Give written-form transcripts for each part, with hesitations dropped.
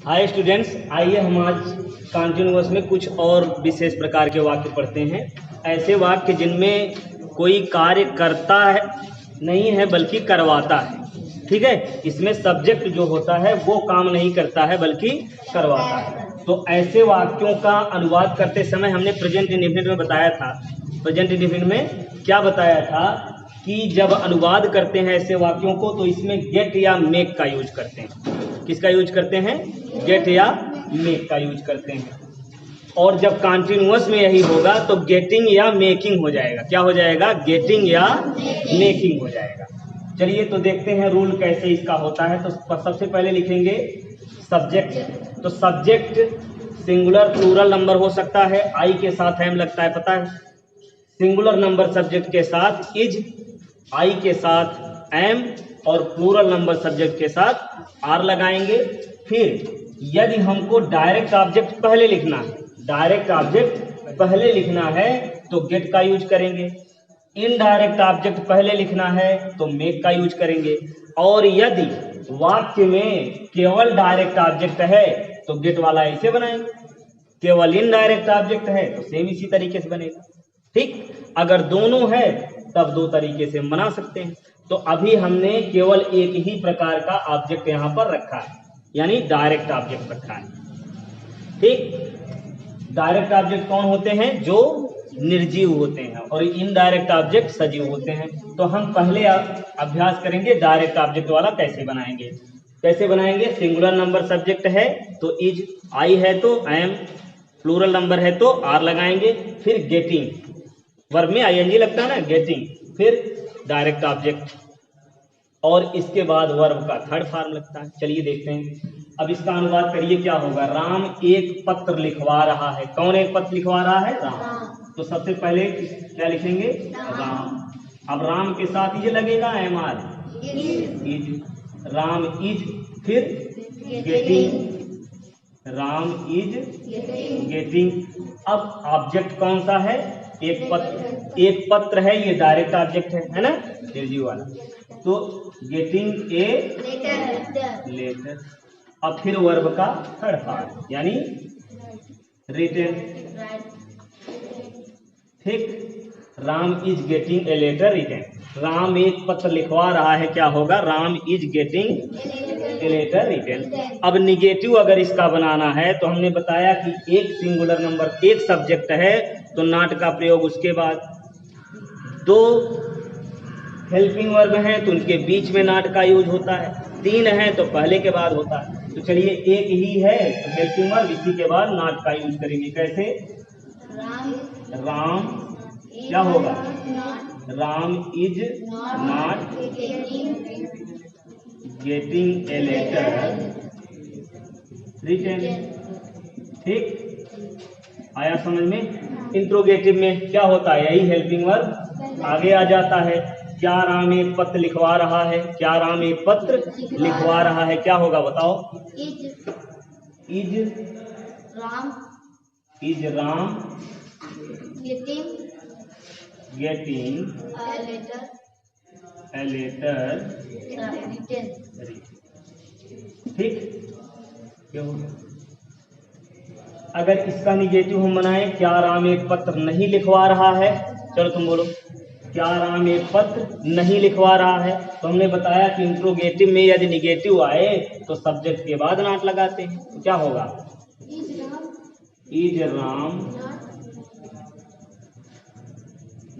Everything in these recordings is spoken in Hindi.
हाय स्टूडेंट्स, आइए हम आज कॉन्टिन्यूअस में कुछ और विशेष प्रकार के वाक्य पढ़ते हैं। ऐसे वाक्य जिनमें कोई कार्य करता है नहीं है बल्कि करवाता है। ठीक है, इसमें सब्जेक्ट जो होता है वो काम नहीं करता है बल्कि करवाता है। तो ऐसे वाक्यों का अनुवाद करते समय हमने प्रेजेंट इंडेफिनिट में बताया था। प्रेजेंट इंडेफिनिट में क्या बताया था कि जब अनुवाद करते हैं ऐसे वाक्यों को तो इसमें गेट या मेक का यूज करते हैं। किसका यूज करते हैं? गेट या मेक का यूज करते हैं। और जब कॉन्टिन्यूअस में यही होगा तो गेटिंग या मेकिंग हो जाएगा। क्या हो जाएगा? गेटिंग या मेकिंग हो जाएगा। चलिए तो देखते हैं रूल कैसे इसका होता है। तो सबसे पहले लिखेंगे सब्जेक्ट। तो सब्जेक्ट सिंगुलर प्लूरल नंबर हो सकता है। आई के साथ एम लगता है, पता है। सिंगुलर नंबर सब्जेक्ट के साथ इज, आई के साथ एम और प्लूरल नंबर सब्जेक्ट के साथ आर लगाएंगे। फिर यदि हमको डायरेक्ट ऑब्जेक्ट पहले लिखना है, डायरेक्ट ऑब्जेक्ट पहले लिखना है तो गेट का यूज करेंगे। इनडायरेक्ट ऑब्जेक्ट पहले लिखना है तो मेक का यूज करेंगे। और यदि वाक्य में केवल डायरेक्ट ऑब्जेक्ट है तो गेट वाला ऐसे बनाएंगे। केवल इनडायरेक्ट ऑब्जेक्ट है तो सेम इसी तरीके से बनेगा। ठीक, अगर दोनों है तब दो तरीके से बना सकते हैं। तो अभी हमने केवल एक ही प्रकार का ऑब्जेक्ट यहां पर रखा है, यानी डायरेक्ट ऑब्जेक्ट रखा है। ठीक, डायरेक्ट ऑब्जेक्ट कौन होते हैं? जो निर्जीव होते हैं, और इनडायरेक्ट ऑब्जेक्ट सजीव होते हैं। तो हम पहले अभ्यास करेंगे डायरेक्ट ऑब्जेक्ट वाला कैसे बनाएंगे। कैसे बनाएंगे? सिंगुलर नंबर सब्जेक्ट है तो इज, आई है तो एम, प्लूरल नंबर है तो आर लगाएंगे। फिर गेटिंग, वर्ब में आईएनजी लगता है ना, गेटिंग। फिर डायरेक्ट ऑब्जेक्ट और इसके बाद वर्ब का थर्ड फॉर्म लगता है। चलिए देखते हैं। अब इसका अनुवाद करिए, क्या होगा। राम एक पत्र लिखवा रहा है। कौन एक पत्र लिखवा रहा है? राम। तो सबसे पहले क्या लिखेंगे? राम। अब राम के साथ ये लगेगा am are, is. Ram is, फिर गेटिंग। Ram is getting. अब ऑब्जेक्ट कौन सा है? एक पत्र। एक पत्र है, ये डायरेक्ट ऑब्जेक्ट है ना, निर्जीव वाला। तो गेटिंग ए लेटर। अब फिर वर्ब का थर्ड फॉर्म यानी रिटन। ठीक, Ram is getting a letter written. Ram एक पत्र लिखवा रहा है, क्या होगा? Ram is getting a letter written. अब निगेटिव अगर इसका बनाना है तो हमने बताया कि एक सिंगुलर नंबर, एक सब्जेक्ट है तो नॉट का प्रयोग उसके बाद। दो हेल्पिंग वर्ब हैं तो उनके बीच में नॉट का यूज होता है। तीन है तो पहले के बाद होता है। तो चलिए एक ही है तो हेल्पिंग वर्ब, इसी के बाद नॉट का यूज करेंगे। कैसे? राम क्या होगा? Ram is not getting a letter written. ठीक, आया समझ में? इंट्रोगेटिव में क्या होता है? यही हेल्पिंग वर्ब आगे आ जाता है। क्या राम एक पत्र लिखवा रहा है? क्या राम एक पत्र लिखवा रहा है? क्या होगा बताओ? Is Ram, is Ram getting a letter written. ठीक, क्यों? अगर इसका निगेटिव हम बनाएं, क्या राम एक पत्र नहीं लिखवा रहा है? चलो तुम बोलो, क्या राम एक पत्र नहीं लिखवा रहा है? तो हमने बताया कि इंट्रोगेटिव में यदि निगेटिव आए तो सब्जेक्ट के बाद नॉट लगाते हैं। तो क्या होगा? Is Ram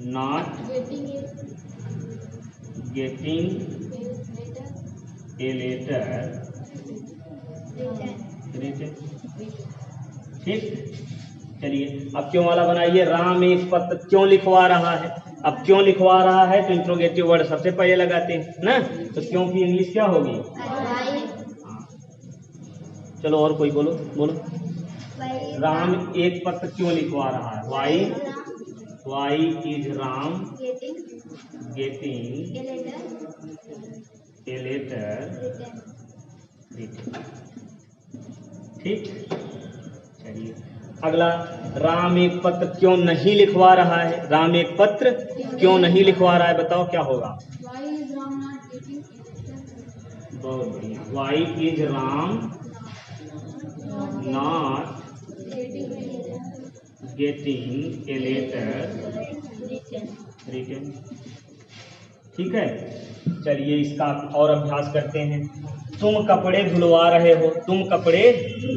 not getting a letter written. ठीक, चलिए अब क्यों वाला बनाइए। राम एक पत्र क्यों लिखवा रहा है? अब क्यों लिखवा रहा है तो इंट्रोगेटिव वर्ड सबसे पहले लगाते हैं ना, तो क्यों की इंग्लिश क्या होगी? चलो और कोई बोलो, बोलो। राम एक पत्र क्यों लिखवा रहा है? Why is Ram getting a letter written. ठीक, चलिए अगला। राम एक पत्र क्यों नहीं लिखवा रहा है? राम एक पत्र क्यों नहीं लिखवा रहा है? बताओ क्या होगा? बहुत बढ़िया। Why is Ram not getting a letter written। ठीक है, चलिए इसका और अभ्यास करते हैं। तुम कपड़े धुलवा रहे हो, तुम कपड़े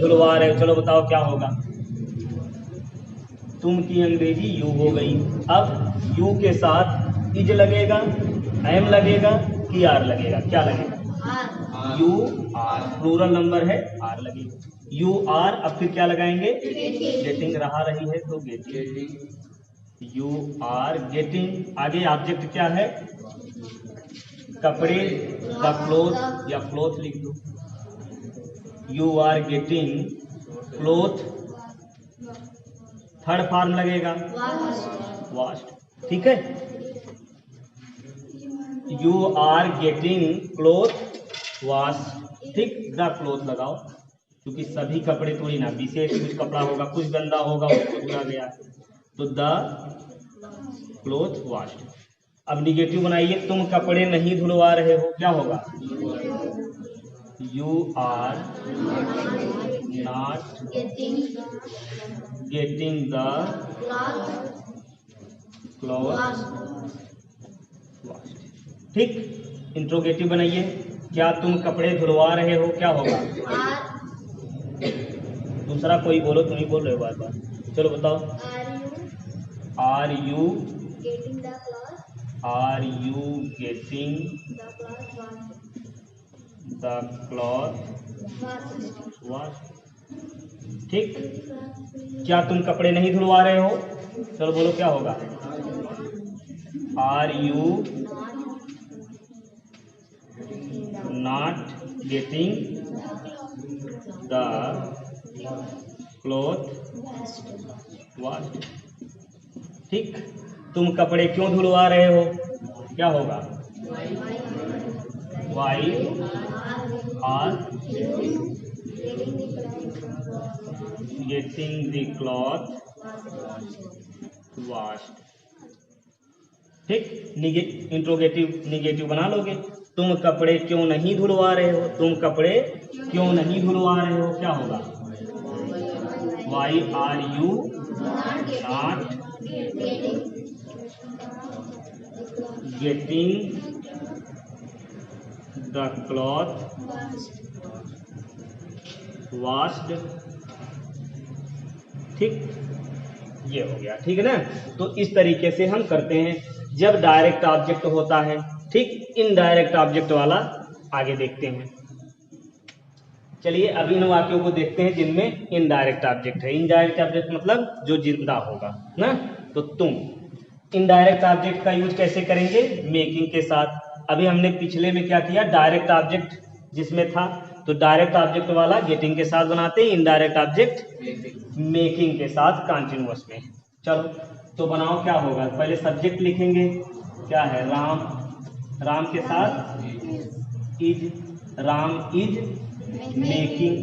धुलवा रहे हो, चलो बताओ क्या होगा। तुम की अंग्रेजी यू हो गई। अब यू के साथ इज लगेगा, एम लगेगा कि आर लगेगा, क्या लगेगा? यू आर, प्लूरल नंबर है, आर लगेगा। यू आर, अब फिर क्या लगाएंगे? गेटिंग रहा रही है तो गेटिंग। You are getting. आगे ऑब्जेक्ट क्या है? कपड़े, द क्लोथ या क्लोथ लिख दो। You are getting cloth, third form लगेगा वॉश्ड। ठीक है, you are getting cloth wash. ठीक, द क्लोथ लगाओ, क्योंकि सभी कपड़े थोड़ी ना, विशेष कुछ कपड़ा होगा, कुछ गंदा होगा, उसको धुला गया, तो द क्लोथ वॉश्ड। अब निगेटिव बनाइए, तुम कपड़े नहीं धुलवा रहे हो, क्या होगा? You are not getting the cloth washed. ठीक, इंट्रोगेटिव बनाइए, क्या तुम कपड़े धुलवा रहे हो, क्या होगा? दूसरा कोई बोलो, तुम ही बोल रहे हो बार बार, चलो बताओ। Are you getting the cloth, are you getting the cloth wash. ठीक, क्या तुम कपड़े नहीं धुलवा रहे हो, चलो बोलो क्या होगा? Are you not getting the cloth washed. ठीक, तुम कपड़े क्यों धुलवा रहे हो, क्या होगा? Why are getting the cloth washed. ठीक, इंट्रोगेटिव निगेटिव बना लोगे। तुम कपड़े क्यों नहीं धुलवा रहे हो, तुम कपड़े क्यों नहीं धुलवा रहे हो, क्या होगा? Why are you not getting the cloth washed. ठीक, ये हो गया, ठीक है ना। तो इस तरीके से हम करते हैं जब डायरेक्ट ऑब्जेक्ट होता है। ठीक, इनडायरेक्ट ऑब्जेक्ट वाला आगे देखते हैं। चलिए अब इन वाक्यों को देखते हैं जिनमें इनडायरेक्ट ऑब्जेक्ट है। इनडायरेक्ट ऑब्जेक्ट मतलब जो जिंदा होगा ना, तो तुम। इनडायरेक्ट ऑब्जेक्ट का यूज कैसे करेंगे? मेकिंग के साथ। अभी हमने पिछले में क्या किया? डायरेक्ट ऑब्जेक्ट जिसमें था, तो डायरेक्ट ऑब्जेक्ट वाला गेटिंग के साथ बनाते हैं, इनडायरेक्ट ऑब्जेक्ट मेकिंग के साथ कॉन्टिन्यूअस में। चलो तो बनाओ, क्या होगा? पहले सब्जेक्ट लिखेंगे, क्या है? राम, राम के साथ is, Ram is making,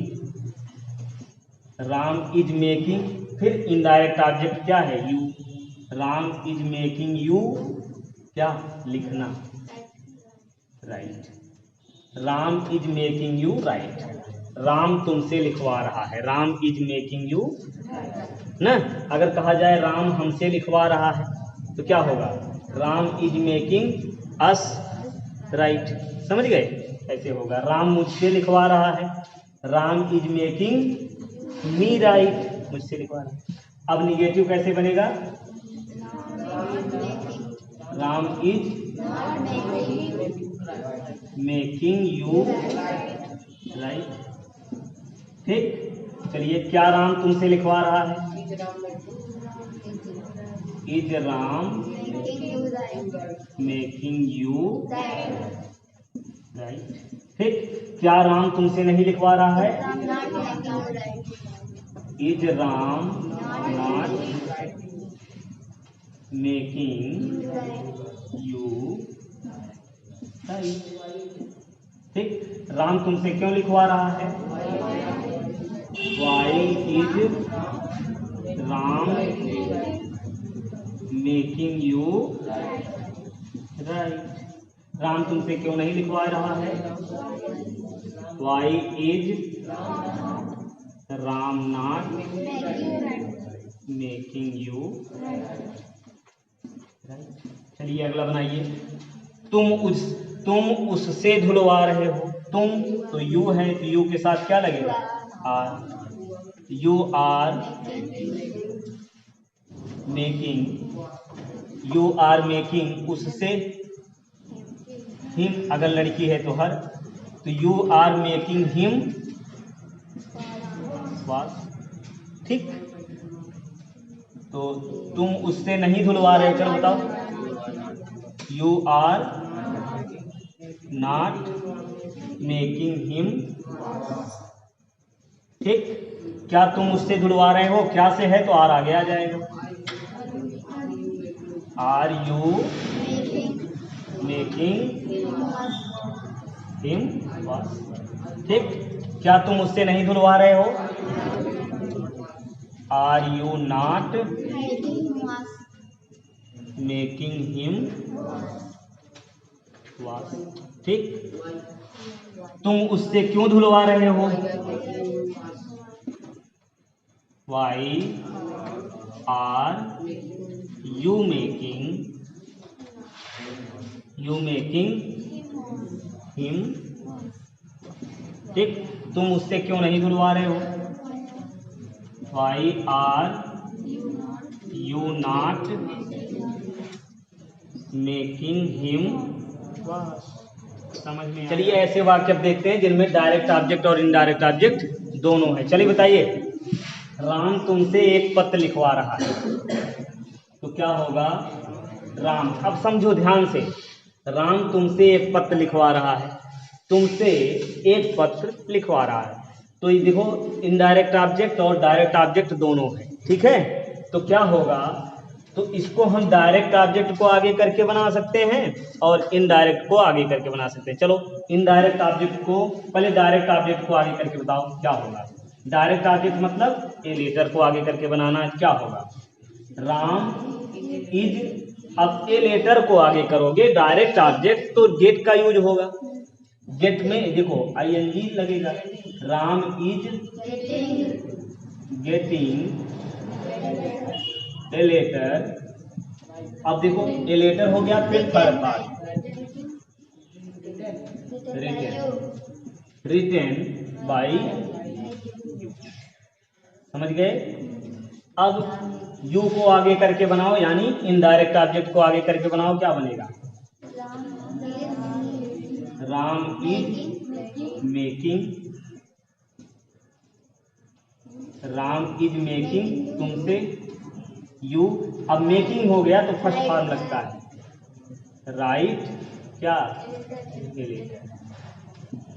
Ram is making. फिर इनडायरेक्ट ऑब्जेक्ट क्या है? You, Ram is making you क्या लिखना? Right, Ram is making you write. Ram तुमसे लिखवा रहा है, राम इज मेकिंग यू ना। अगर कहा जाए राम हमसे लिखवा रहा है तो क्या होगा? Ram is making us right. समझ गए? ऐसे होगा, राम मुझसे लिखवा रहा है, Ram is making me right, मुझसे लिखवा रहा है। अब निगेटिव कैसे बनेगा? Ram is making you right. ठीक, चलिए, क्या राम तुमसे लिखवा रहा है? Is Ram making you right. ठीक, क्या राम तुमसे नहीं लिखवा रहा है? Is Ram not making you right. ठीक, राम तुमसे क्यों लिखवा रहा है? Why is Ram making you write. Ram तुमसे क्यों नहीं लिखवा रहा है? Why is Ram not making you write. चलिए अगला बनाइए। तुम उससे धुलवा रहे हो। तुम तो यू है, तो यू के साथ क्या लगेगा? आर। यू आर मेकिंग उससे, हिम अगर लड़की है तो हर, तो you are making him wash. ठीक, तो तुम उससे नहीं धुलवा रहे हो, चलो बताओ। You are not making him. ठीक, क्या तुम उससे धुलवा रहे हो? क्या से है तो आर आगे आ जाएगा। Are you making him wash. ठीक, क्या तुम उससे नहीं धुलवा रहे हो? Are you not making him wash. ठीक, तुम उससे क्यों धुलवा रहे हो? Why are you making him. ठीक, तुम उससे क्यों नहीं धुलवा रहे हो? Why are you not making him wash. समझ में? चलिए ऐसे वाक्य अब देखते हैं जिनमें डायरेक्ट ऑब्जेक्ट और इनडायरेक्ट ऑब्जेक्ट दोनों है। चलिए बताइए। राम तुमसे एक पत्र लिखवा रहा है, तो क्या होगा? राम, अब समझो ध्यान से। राम तुमसे एक पत्र लिखवा रहा है, तुमसे एक पत्र लिखवा रहा है, तो ये देखो इनडायरेक्ट ऑब्जेक्ट और डायरेक्ट ऑब्जेक्ट दोनों है। ठीक है, तो क्या होगा? तो इसको हम डायरेक्ट ऑब्जेक्ट को आगे करके बना सकते हैं और इनडायरेक्ट को आगे करके बना सकते हैं। चलो इनडायरेक्ट ऑब्जेक्ट को, पहले डायरेक्ट ऑब्जेक्ट को आगे करके बताओ क्या होगा। डायरेक्ट ऑब्जेक्ट मतलब ए लेटर को आगे करके बनाना, क्या होगा? राम इज। अब ए लेटर को आगे करोगे डायरेक्ट ऑब्जेक्ट तो गेट का यूज होगा। गेट में देखो आईएनजी लगेगा। Ram is getting a letter. अब देखो ए लेटर हो गया, फिर थर्ड पार्ट रिटन बाई। समझ गए? अब यू को आगे करके बनाओ, यानी इनडायरेक्ट ऑब्जेक्ट को आगे करके बनाओ, क्या बनेगा? राम इज मेकिंग तुमसे यू। अब मेकिंग हो गया तो फर्स्ट फॉर्म लगता है राइट क्या?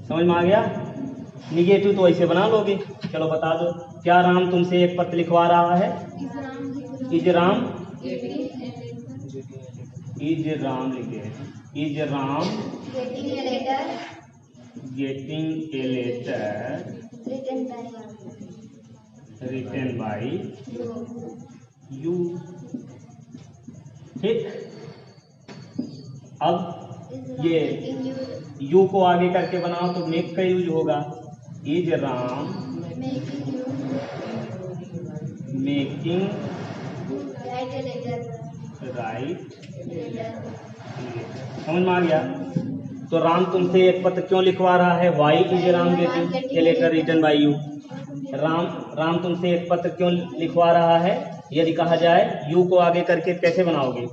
समझ में आ गया? निगेटिव तो ऐसे बना लोगे। चलो बता दो, क्या राम तुमसे एक पत्र लिखवा रहा है? इज राम लिखे। Is Ram getting a letter written by you. ठीक, अब ये यू को आगे करके बनाओ तो मेक का यूज होगा। Is Ram making right. समझ में आ गया? तो राम तुमसे एक पत्र क्यों लिखवा रहा है? Why is Ram getting a letter written by you. Ram तुमसे एक पत्र क्यों लिखवा रहा है? यदि कहा जाए यू को आगे करके कैसे बनाओगे?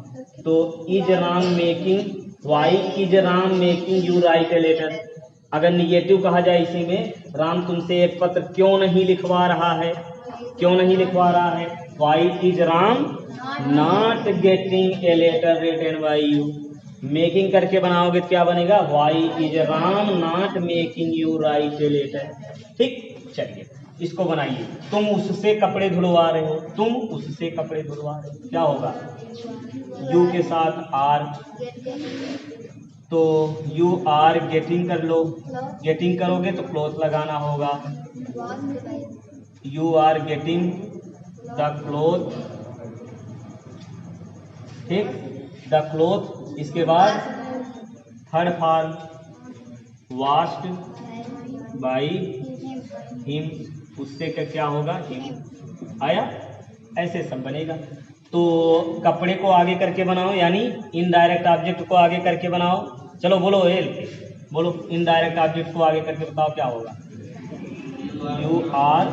तो is Ram making, why is Ram making you write a letter. अगर निगेटिव कहा जाए इसी में, राम तुमसे एक पत्र क्यों नहीं लिखवा रहा है? क्यों नहीं लिखवा रहा है? Why is Ram not getting a letter written by you. Making करके बनाओगे तो क्या बनेगा? Why is Ram not making you write a letter. ठीक, चलिए इसको बनाइए। तुम उससे कपड़े धुलवा रहे हो। तुम उससे कपड़े धुलवा रहे हो, क्या होगा? यू के साथ आर, तो यू आर गेटिंग कर लो। गेटिंग करोगे तो क्लोथ लगाना होगा। You are getting the cloth. ठीक, द क्लोथ। इसके बाद third form washed by him, उससे क्या होगा, हिम आया। ऐसे सब बनेगा। तो कपड़े को आगे करके बनाओ, यानी इनडायरेक्ट ऑब्जेक्ट को आगे करके बनाओ। चलो बोलो बोलो इनडायरेक्ट ऑब्जेक्ट को आगे करके बताओ क्या होगा। You are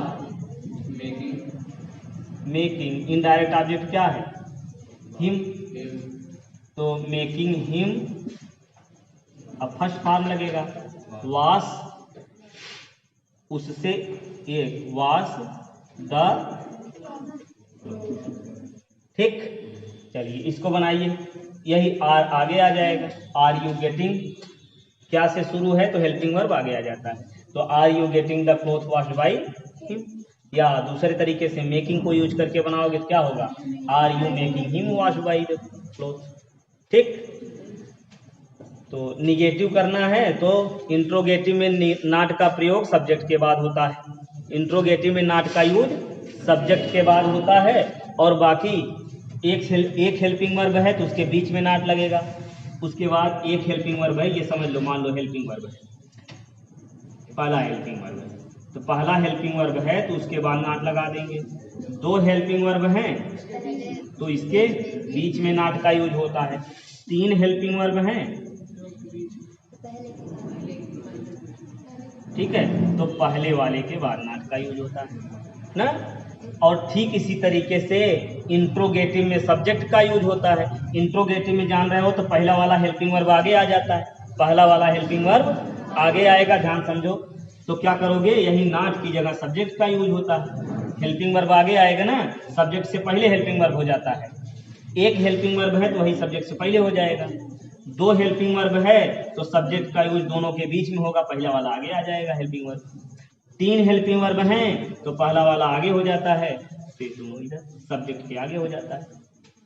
making, indirect object क्या है, हिम, तो मेकिंग हिम। अब फर्स्ट फॉर्म लगेगा, वॉश, उससे एक, वॉश द, ठीक। चलिए इसको बनाइए, यही आर आगे आ जाएगा। आर यू गेटिंग, क्या से शुरू है तो हेल्पिंग वर्ब आगे आ जाता है। तो are you getting the cloth washed by him, या दूसरे तरीके से मेकिंग को यूज करके बनाओगे तो क्या होगा, are you making him wash by the cloth, ठीक। तो निगेटिव करना है तो इंट्रोगेटिव में नॉट का प्रयोग सब्जेक्ट के बाद होता है, इंट्रोगेटिव में नॉट का यूज सब्जेक्ट के बाद होता है, और बाकी एक हेल्पिंग वर्ब है तो उसके बीच में नॉट लगेगा, उसके बाद एक हेल्पिंग वर्ब है, ये समझ लो, मान लो हेल्पिंग वर्ब है, पहला हेल्पिंग वर्ब है, तो पहला हेल्पिंग वर्ब है तो उसके बाद नॉट लगा देंगे। दो हेल्पिंग वर्ब हैं तो इसके बीच में नॉट का यूज होता है। तीन हेल्पिंग वर्ब हैं, ठीक है, तो पहले वाले के बाद नॉट का यूज होता है ना। और ठीक इसी तरीके से इंट्रोगेटिव में सब्जेक्ट का यूज होता है। इंट्रोगेटिव में जान रहे हो तो पहला वाला हेल्पिंग वर्ब आगे आ जाता है, पहला वाला हेल्पिंग वर्ब आगे आएगा, ध्यान समझो। तो क्या करोगे, यही नॉट की जगह सब्जेक्ट का यूज होता है। हेल्पिंग वर्ब आगे आएगा ना, सब्जेक्ट से पहले हेल्पिंग वर्ब हो जाता है। एक हेल्पिंग वर्ब है तो वही सब्जेक्ट से पहले हो जाएगा। दो हेल्पिंग वर्ब है तो सब्जेक्ट का यूज दोनों के बीच में होगा, पहला वाला आगे आ जाएगा हेल्पिंग वर्ब। तीन हेल्पिंग वर्ब हैं तो पहला वाला आगे हो जाता है, फिर दोनों इधर सब्जेक्ट के आगे हो जाता है,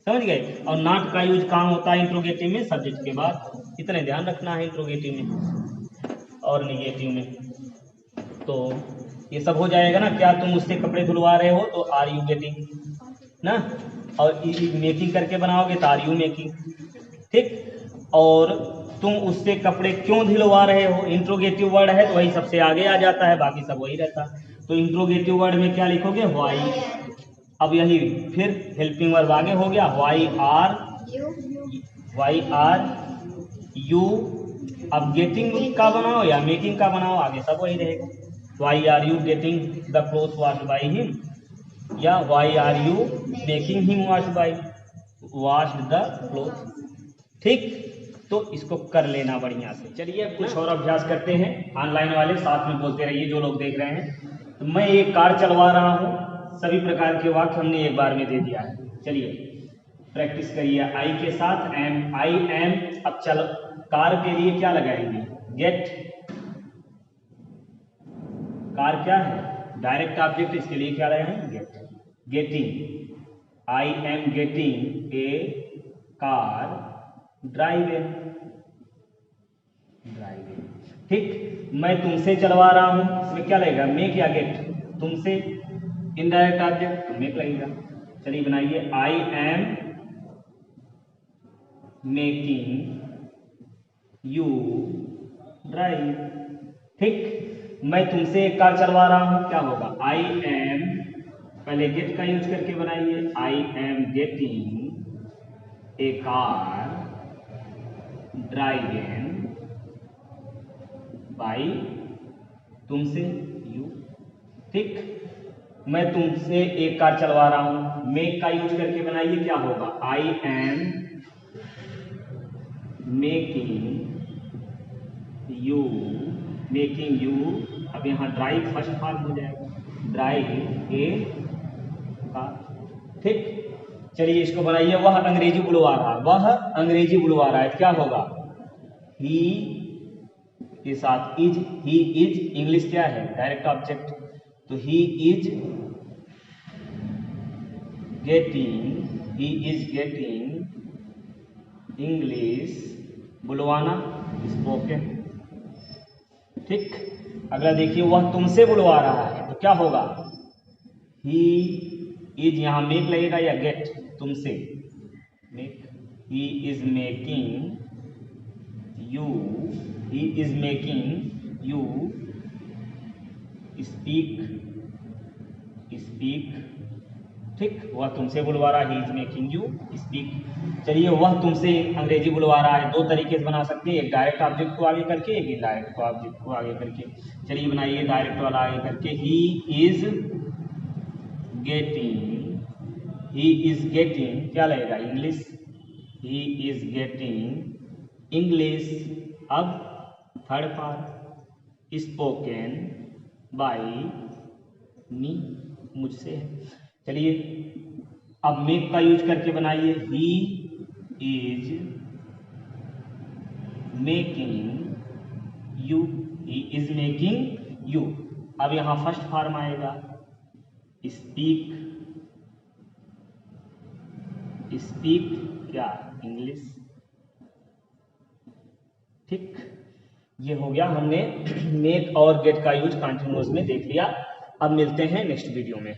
समझ गए। और नॉट का यूज कहाँ होता है, इंट्रोगेटिव में सब्जेक्ट के बाद, इतने ध्यान रखना है इंट्रोगेटिव में और निगेटिव में। तो ये सब हो जाएगा ना, क्या तुम उससे कपड़े धुलवा रहे हो तो आर यू गेटिंग ना, और मेकिंग करके बनाओगे तो आर यू मेकिंग, ठीक। और तुम उससे कपड़े क्यों धुलवा रहे हो, इंट्रोगेटिव वर्ड है तो वही सबसे आगे आ जाता है, बाकी सब वही रहता है। तो इंट्रोगेटिव वर्ड में क्या लिखोगे, व्हाई। अब यही फिर हेल्पिंग वर्ब आगे हो गया, व्हाई आर यू। अब गेटिंग का बनाओ या मेकिंग का बनाओ, आगे सब वही रहेगा। Why are you getting the cloth washed by him, या why are you making him washed the cloth, ठीक। तो इसको कर लेना बढ़िया से। चलिए कुछ और अभ्यास करते हैं, ऑनलाइन वाले साथ में बोलते रहिए जो लोग देख रहे हैं। तो मैं एक कार चलवा रहा हूँ, सभी प्रकार के वाक्य हमने एक बार में दे दिया है। चलिए प्रैक्टिस करिए आई के साथ, एम, आई एम। अब चल कार के लिए क्या लगाएंगे, गेट। कार क्या है, डायरेक्ट ऑब्जेक्ट, इसके लिए क्या लगाएंगे, get. Getting, I am getting a car driving, ठीक। मैं तुमसे चलवा रहा हूं, इसमें क्या लगेगा, मेक या गेट, तुमसे इनडायरेक्ट ऑब्जेक्ट मेक लगेगा। चलिए बनाइए, I am making you drive, ठीक। मैं तुमसे एक कार चलवा रहा हूं, क्या होगा, आई एम, पहले गेट का यूज करके बनाइए, आई am getting a car driving by, तुमसे यू, ठीक। मैं तुमसे एक कार चलवा रहा हूं, मेक का यूज करके बनाइए, क्या होगा, आई एम मेकिंग यू, अब यहां ड्राइव फर्स्ट फॉर्म हो जाएगा, ड्राइव ए कार, ठीक। चलिए इसको बनाइए, वह अंग्रेजी बुलवा रहा है, वह अंग्रेजी बुलवा रहा है, क्या होगा, ही के साथ इज, ही इज, इंग्लिश क्या है, डायरेक्ट ऑब्जेक्ट, तो ही इज गेटिंग इंग्लिश, बुलवाना स्पोकन, ठीक। अगला देखिए, वह तुमसे बुलवा रहा है, तो क्या होगा, ही इज, यहां मेक लगेगा या गेट, तुमसे make, he is making you, he is making you speak, speak, ठीक। वह तुमसे बुलवा रहा है, he is making you speak. चलिए, वह तुमसे अंग्रेजी बुलवा रहा है, दो तरीके से बना सकते हैं, एक डायरेक्ट ऑब्जेक्ट को आगे करके, एक इनडायरेक्ट ऑब्जेक्ट को आगे करके। चलिए बनाइए डायरेक्ट वाला आगे करके, ही is getting, he is getting क्या लगेगा, English, he is getting English. अब थर्ड पार्ट, स्पोकन बाय मी, मुझसे है। चलिए अब मेक का यूज करके बनाइए, he is making you, he is making you. अब यहां फर्स्ट फॉर्म आएगा, स्पीक, स्पीक क्या, इंग्लिश, ठीक। ये हो गया, हमने मेक और गेट का यूज कंटिन्यूअस में देख लिया। अब मिलते हैं नेक्स्ट वीडियो में।